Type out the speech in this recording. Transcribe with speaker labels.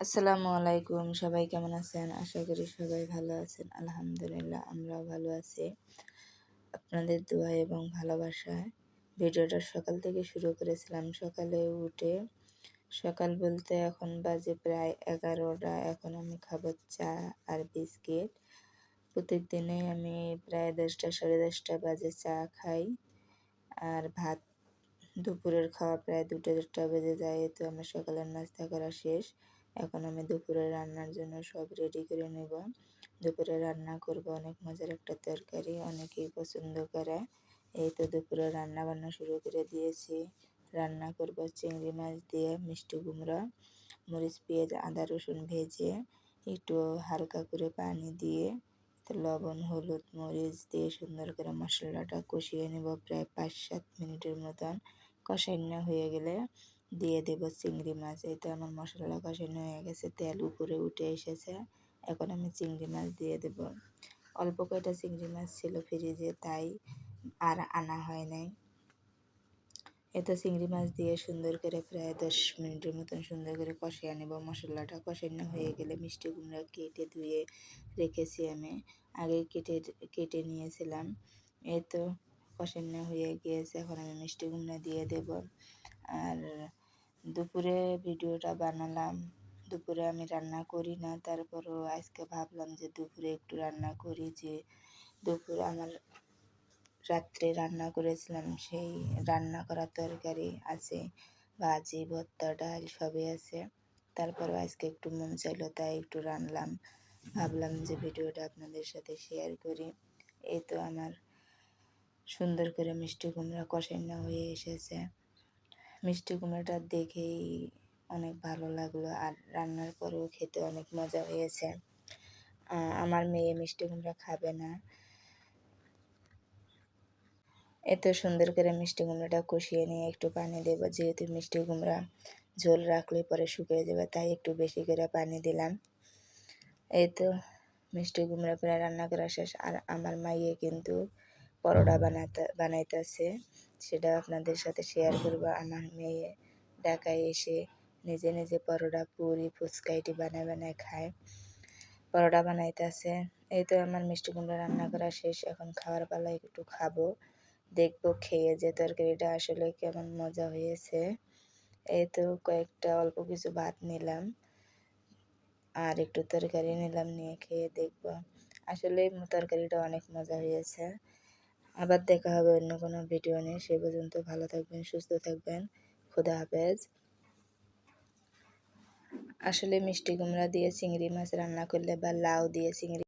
Speaker 1: আসসালামু আলাইকুম। সবাই কেমন আছেন? আশা করি সবাই ভালো আছেন। আলহামদুলিল্লাহ আমরাও ভালো আছি। আপনাদের দোয়া এবং ভালোবাসায় ভিডিওটা সকাল থেকে শুরু করেছিলাম। সকালে উঠে সকাল বলতে এখন বাজে প্রায় 11টা। এখন আমি খাবো চা আর বিস্কিট। প্রত্যেকদিনই আমি প্রায় 10টা 10:30 বাজে চা খাই। আর ভাত দুপুরের খাওয়া প্রায় 2টা 1টা বেজে যায়। তো আমার সকালের নাস্তা করা শেষ। এখন আমি দুপুরে রান্নার জন্য সব রেডি করে নেব। দুপুরে রান্না করব অনেক মজার একটা তরকারি, অনেকেই পছন্দ করে। এই তো দুপুরে রান্না বান্না শুরু করে দিয়েছি। রান্না করব চিংড়ি মাছ দিয়ে মিষ্টি কুমড়া, মরিচ পেঁয়াজ আদা রসুন ভেজে একটু হালকা করে পানি দিয়ে লবণ হলুদ মরিচ দিয়ে সুন্দর করে মশলাটা কষিয়ে নেব প্রায় 5-7 মিনিটের মতন। কষানো হয়ে গেলে দিয়ে দেব চিংড়ি মাছ। এই তো আমার মশলা কষানো হয়ে গেছে, তেল উপরে উঠে এসেছে। এখন আমি চিংড়ি মাছ দিয়ে দেব। অল্প কয়টা চিংড়ি মাছ ছিল ফ্রিজে, তাই আর আনা হয় নাই। এত চিংড়ি মাছ দিয়ে সুন্দর করে প্রায় 10 মিনিটের মতন সুন্দর করে কষিয়ে নেব। মশলাটা কষানো হয়ে গেলে মিষ্টি কুমড়া কেটে ধুয়ে রেখেছি আমি, আগেই কেটে নিয়েছিলাম। এই তো কষানো হয়ে গিয়েছে, এখন আমি মিষ্টি কুমড়া দিয়ে দেব। আর দুপুরে ভিডিওটা বানালাম, দুপুরে আমি রান্না করি না, তারপরও আজকে ভাবলাম যে দুপুরে একটু রান্না করি। যে দুপুরে আমার রাত্রে রান্না করেছিলাম সেই রান্না করা তরকারি আছে, ভাজি ভর্তা ডাল সবই আছে। তারপরেও আজকে একটু মন চাইলো তাই একটু রান্নালাম। ভাবলাম যে ভিডিওটা আপনাদের সাথে শেয়ার করি। এই তো আমার সুন্দর করে মিষ্টি কুমড়া কষানো হয়ে এসেছে। মিষ্টি কুমড়াটা দেখেই অনেক ভালো লাগলো, আর রান্নার পরেও খেতে অনেক মজা হয়েছে। আমার মেয়ে মিষ্টি কুমড়া খাবে না। এত সুন্দর করে মিষ্টি কুমড়াটা কষিয়ে নিয়ে একটু পানি দেব, যেহেতু মিষ্টি কুমড়া ঝোল রাখলে পরে শুকিয়ে যাবে, তাই একটু বেশি করে পানি দিলাম। এই তো মিষ্টি কুমড়া প্রায় রান্না করা শেষ। আর আমার মাইয়ে কিন্তু পরোটা বানাইতেছে, সেটা আপনাদের সাথে শেয়ার করব। আমার মেয়ে ঢাকায় এসে নিজে নিজে পরোটা পুরি ফুচকা এটি বানায় খায়। পরোটা বানাইতেছে। এই তো আমার মিষ্টি কুমড়া রান্না করা শেষ, এখন খাওয়ার পালায় একটু খাবো, দেখবো খেয়ে যে তরকারিটা আসলে কেমন মজা হয়েছে। এই তো কয়েকটা অল্প কিছু ভাত নিলাম আর একটু তরকারি নিলাম, নিয়ে খেয়ে দেখবো। আসলে তরকারিটা অনেক মজা হয়েছে। আবার দেখা হবে অন্য কোনো ভিডিও নিয়ে। সে পর্যন্ত ভালো থাকবেন, সুস্থ থাকবেন। খোদা হাফেজ। আসলে মিষ্টি কুমড়া দিয়ে চিংড়ি মাছ রান্না করলে বা লাউ দিয়ে চিংড়ি